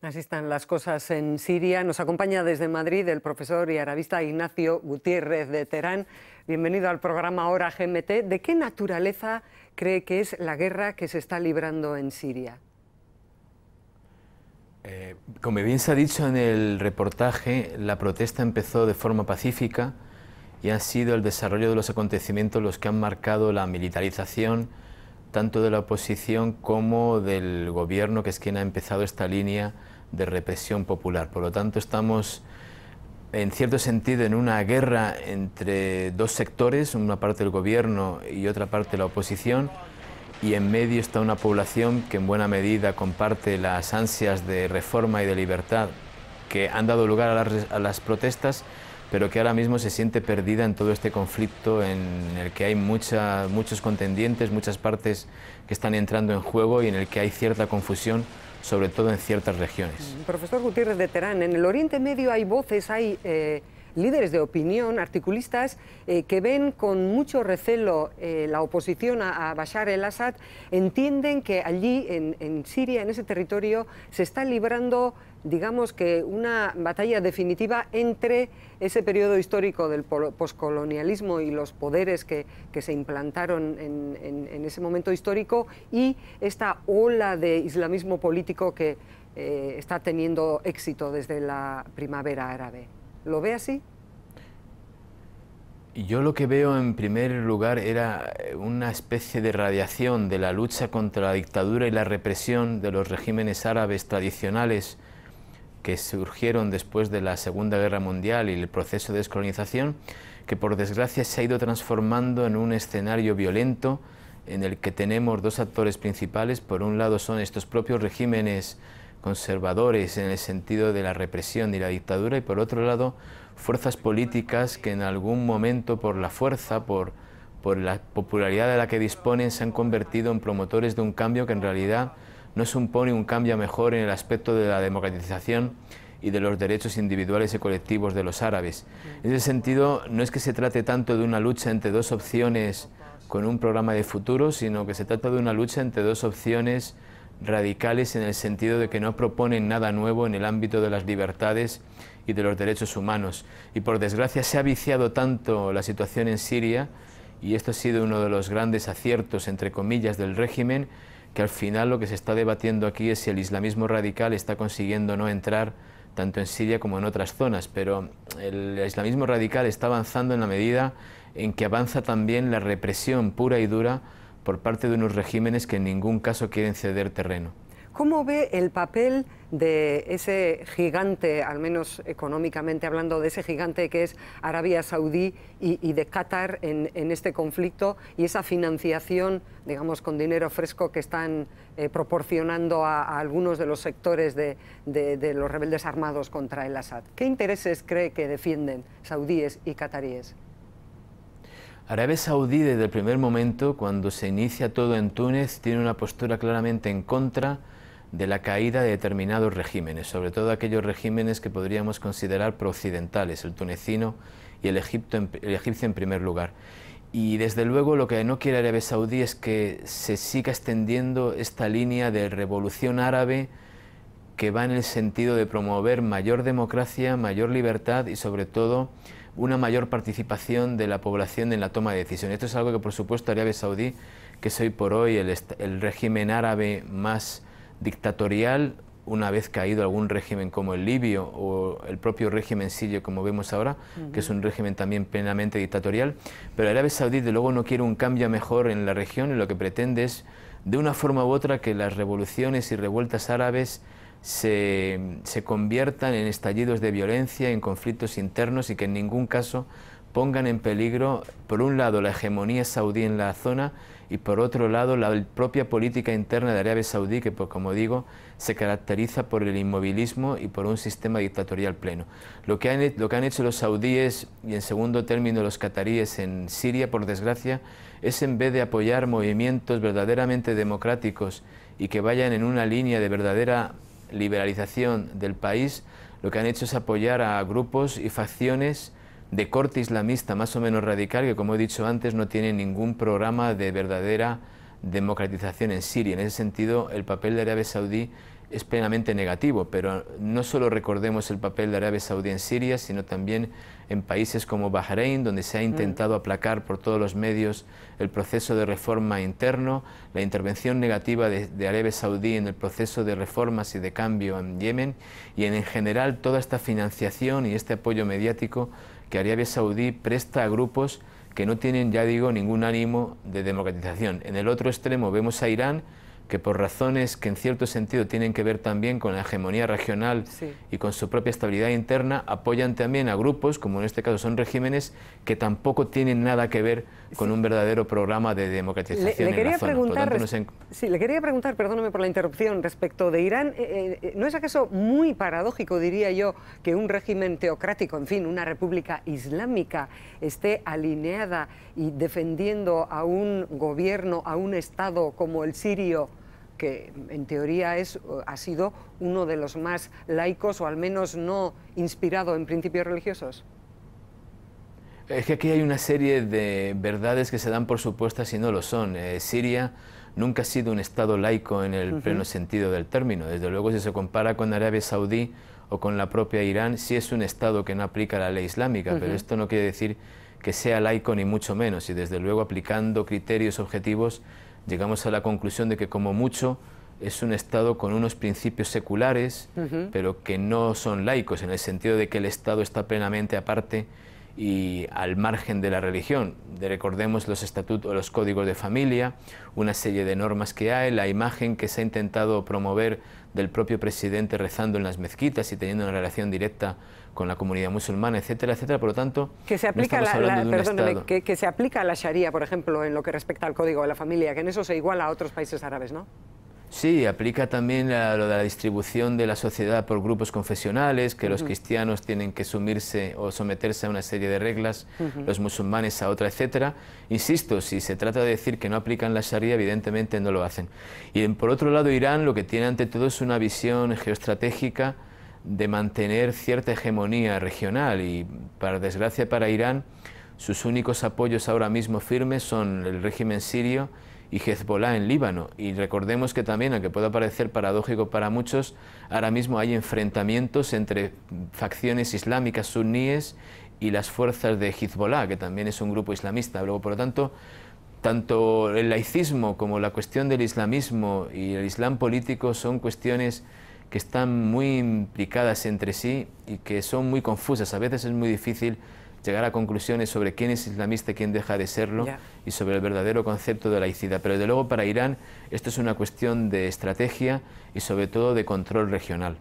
Así están las cosas en Siria. Nos acompaña desde Madrid el profesor y arabista Ignacio Gutiérrez de Terán. Bienvenido al programa Hora GMT. ¿De qué naturaleza cree que es la guerra que se está librando en Siria? Como bien se ha dicho en el reportaje, la protesta empezó de forma pacífica y ha sido el desarrollo de los acontecimientos los que han marcado la militarización tanto de la oposición como del gobierno, que es quien ha empezado esta línea de represión popular. Por lo tanto, estamos en cierto sentido en una guerra entre dos sectores, una parte del gobierno y otra parte la oposición, y en medio está una población que en buena medida comparte las ansias de reforma y de libertad que han dado lugar a las protestas, pero que ahora mismo se siente perdida en todo este conflicto en el que hay muchos contendientes, muchas partes que están entrando en juego y en el que hay cierta confusión, sobre todo en ciertas regiones. Profesor Gutiérrez de Terán, en el Oriente Medio hay voces, hay líderes de opinión, articulistas, que ven con mucho recelo la oposición a Bashar el-Assad, entienden que allí en Siria, en ese territorio, se está librando, digamos que una batalla definitiva entre ese periodo histórico del poscolonialismo y los poderes que se implantaron en ese momento histórico y esta ola de islamismo político que está teniendo éxito desde la primavera árabe. ¿Lo ve así? Yo lo que veo en primer lugar era una especie de radiación de la lucha contra la dictadura y la represión de los regímenes árabes tradicionales que surgieron después de la Segunda Guerra Mundial y el proceso de descolonización, que por desgracia se ha ido transformando en un escenario violento en el que tenemos dos actores principales. Por un lado son estos propios regímenes conservadores en el sentido de la represión y la dictadura, y por otro lado fuerzas políticas que en algún momento por la fuerza, por la popularidad de la que disponen, se han convertido en promotores de un cambio que en realidad no supone un cambio mejor en el aspecto de la democratización y de los derechos individuales y colectivos de los árabes. En ese sentido, no es que se trate tanto de una lucha entre dos opciones con un programa de futuro, sino que se trata de una lucha entre dos opciones radicales en el sentido de que no proponen nada nuevo en el ámbito de las libertades y de los derechos humanos. Y por desgracia se ha viciado tanto la situación en Siria, y esto ha sido uno de los grandes aciertos, entre comillas, del régimen, que al final lo que se está debatiendo aquí es si el islamismo radical está consiguiendo no entrar tanto en Siria como en otras zonas, pero el islamismo radical está avanzando en la medida en que avanza también la represión pura y dura por parte de unos regímenes que en ningún caso quieren ceder terreno. ¿Cómo ve el papel de ese gigante, al menos económicamente hablando, de ese gigante que es Arabia Saudí y de Qatar en este conflicto y esa financiación, digamos, con dinero fresco que están proporcionando a algunos de los sectores de los rebeldes armados contra el Assad? ¿Qué intereses cree que defienden saudíes y qataríes? Arabia Saudí, desde el primer momento, cuando se inicia todo en Túnez, tiene una postura claramente en contra de la caída de determinados regímenes, sobre todo aquellos regímenes que podríamos considerar prooccidentales, el tunecino y el egipcio en primer lugar. Y desde luego lo que no quiere Arabia Saudí es que se siga extendiendo esta línea de revolución árabe que va en el sentido de promover mayor democracia, mayor libertad y sobre todo una mayor participación de la población en la toma de decisiones. Esto es algo que por supuesto Arabia Saudí, que es hoy por hoy el régimen árabe más dictatorial, una vez caído algún régimen como el libio o el propio régimen sirio como vemos ahora, que es un régimen también plenamente dictatorial, pero Arabia Saudí de luego no quiere un cambio mejor en la región y lo que pretende es de una forma u otra que las revoluciones y revueltas árabes se conviertan en estallidos de violencia, en conflictos internos y que en ningún caso pongan en peligro, por un lado, la hegemonía saudí en la zona y por otro lado, la propia política interna de Arabia Saudí, que, pues, como digo, se caracteriza por el inmovilismo y por un sistema dictatorial pleno. Lo que han hecho los saudíes y, en segundo término, los cataríes en Siria, por desgracia, es en vez de apoyar movimientos verdaderamente democráticos y que vayan en una línea de verdadera liberalización del país, lo que han hecho es apoyar a grupos y facciones de corte islamista más o menos radical que, como he dicho antes, no tienen ningún programa de verdadera democratización en Siria. En ese sentido, el papel de Arabia Saudí es plenamente negativo, pero no solo recordemos el papel de Arabia Saudí en Siria, sino también en países como Bahrein, donde se ha intentado aplacar por todos los medios el proceso de reforma interno, la intervención negativa de Arabia Saudí en el proceso de reformas y de cambio en Yemen, y en general toda esta financiación y este apoyo mediático que Arabia Saudí presta a grupos que no tienen, ya digo, ningún ánimo de democratización. En el otro extremo vemos a Irán, que por razones que en cierto sentido tienen que ver también con la hegemonía regional y con su propia estabilidad interna, apoyan también a grupos, como en este caso son regímenes, que tampoco tienen nada que ver con un verdadero programa de democratización en la zona. Le quería preguntar, perdóname por la interrupción, respecto de Irán, ¿no es acaso muy paradójico, diría yo, que un régimen teocrático, en fin, una república islámica, esté alineada y defendiendo a un gobierno, a un Estado como el sirio, que en teoría ha sido uno de los más laicos, o al menos no inspirado en principios religiosos? Es que aquí hay una serie de verdades que se dan por supuestas y no lo son. Siria nunca ha sido un Estado laico en el pleno sentido del término. Desde luego, si se compara con Arabia Saudí o con la propia Irán, sí es un Estado que no aplica la ley islámica, pero esto no quiere decir que sea laico ni mucho menos, y desde luego aplicando criterios objetivos llegamos a la conclusión de que como mucho es un Estado con unos principios seculares, pero que no son laicos, en el sentido de que el Estado está plenamente aparte y al margen de la religión. Recordemos los estatutos, los códigos de familia, una serie de normas que hay, la imagen que se ha intentado promover del propio presidente rezando en las mezquitas y teniendo una relación directa con la comunidad musulmana, etcétera, etcétera. Por lo tanto, que se aplica que se aplica la Sharia, por ejemplo, en lo que respecta al código de la familia, que en eso se iguala a otros países árabes, ¿no? Sí, aplica también lo de la distribución de la sociedad por grupos confesionales, que los cristianos tienen que sumirse o someterse a una serie de reglas, los musulmanes a otra, etcétera. Insisto, si se trata de decir que no aplican la Sharia, evidentemente no lo hacen. Y por otro lado, Irán lo que tiene ante todo es una visión geoestratégica de mantener cierta hegemonía regional, y para desgracia para Irán, sus únicos apoyos ahora mismo firmes son el régimen sirio y Hezbollah en Líbano. Y recordemos que también, aunque pueda parecer paradójico para muchos, ahora mismo hay enfrentamientos entre facciones islámicas suníes y las fuerzas de Hezbollah, que también es un grupo islamista. Luego, por lo tanto, tanto el laicismo como la cuestión del islamismo y el islam político son cuestiones que están muy implicadas entre sí y que son muy confusas. A veces es muy difícil llegar a conclusiones sobre quién es islamista y quién deja de serlo, y sobre el verdadero concepto de laicidad. Pero desde luego para Irán esto es una cuestión de estrategia y sobre todo de control regional.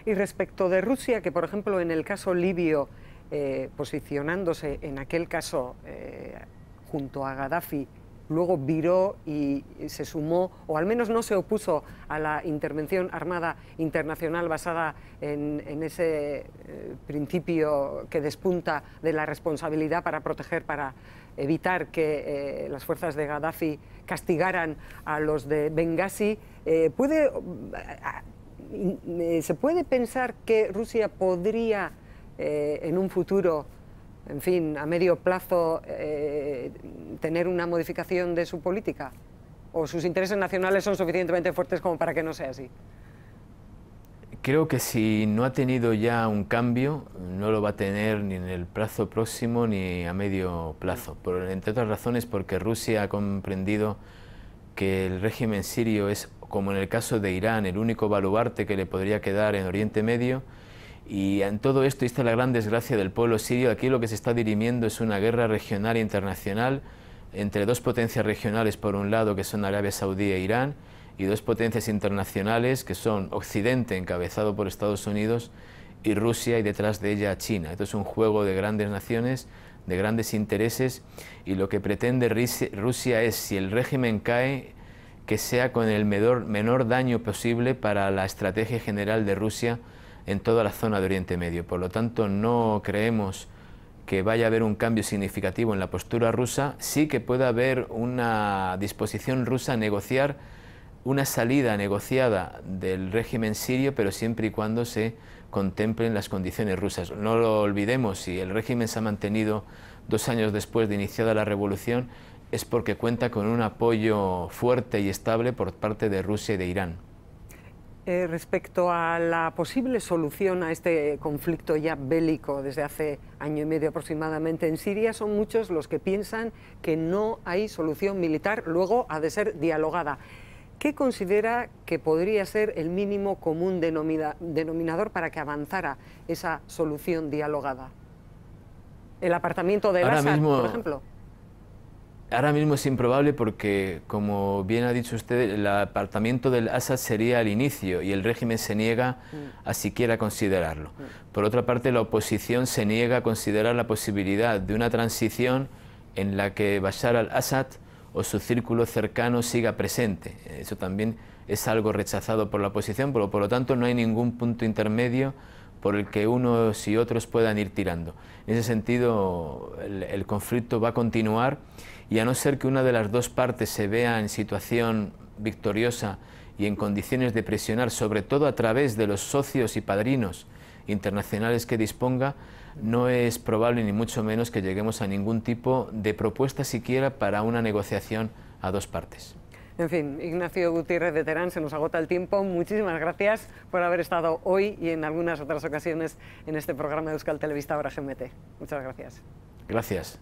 Y respecto de Rusia, que por ejemplo en el caso libio, posicionándose en aquel caso junto a Gaddafi, luego viró y se sumó, o al menos no se opuso a la intervención armada internacional basada en ese principio que despunta de la responsabilidad para proteger, para evitar que las fuerzas de Gaddafi castigaran a los de Benghazi. ¿Se puede pensar que Rusia podría en un futuro, en fin, a medio plazo, tener una modificación de su política? ¿O sus intereses nacionales son suficientemente fuertes como para que no sea así? Creo que si no ha tenido ya un cambio, no lo va a tener ni en el plazo próximo ni a medio plazo. Entre otras razones porque Rusia ha comprendido que el régimen sirio es, como en el caso de Irán, el único baluarte que le podría quedar en Oriente Medio. Y en todo esto está la gran desgracia del pueblo sirio. Aquí lo que se está dirimiendo es una guerra regional e internacional entre dos potencias regionales, por un lado, que son Arabia Saudí e Irán, y dos potencias internacionales que son Occidente, encabezado por Estados Unidos, y Rusia, y detrás de ella China. Esto es un juego de grandes naciones, de grandes intereses, y lo que pretende Rusia es, si el régimen cae, que sea con el menor daño posible para la estrategia general de Rusia en toda la zona de Oriente Medio. Por lo tanto, no creemos que vaya a haber un cambio significativo en la postura rusa. Sí que puede haber una disposición rusa a negociar una salida negociada del régimen sirio, pero siempre y cuando se contemplen las condiciones rusas. No lo olvidemos, si el régimen se ha mantenido 2 años después de iniciada la revolución, es porque cuenta con un apoyo fuerte y estable por parte de Rusia y de Irán. Respecto a la posible solución a este conflicto ya bélico desde hace año y medio aproximadamente en Siria, son muchos los que piensan que no hay solución militar, luego ha de ser dialogada. ¿Qué considera que podría ser el mínimo común denominador para que avanzara esa solución dialogada? ¿El apartamiento del Assad, por ejemplo? Ahora mismo es improbable porque, como bien ha dicho usted, el apartamiento del Assad sería el inicio y el régimen se niega a siquiera considerarlo. Por otra parte, la oposición se niega a considerar la posibilidad de una transición en la que Bashar al-Assad o su círculo cercano siga presente. Eso también es algo rechazado por la oposición, pero por lo tanto no hay ningún punto intermedio por el que unos y otros puedan ir tirando. En ese sentido, el conflicto va a continuar y a no ser que una de las dos partes se vea en situación victoriosa y en condiciones de presionar, sobre todo a través de los socios y padrinos internacionales que disponga, no es probable ni mucho menos que lleguemos a ningún tipo de propuesta siquiera para una negociación a dos partes. En fin, Ignacio Gutiérrez de Terán, se nos agota el tiempo. Muchísimas gracias por haber estado hoy y en algunas otras ocasiones en este programa de Euskal Telebista Ahora GMT. Muchas gracias. Gracias.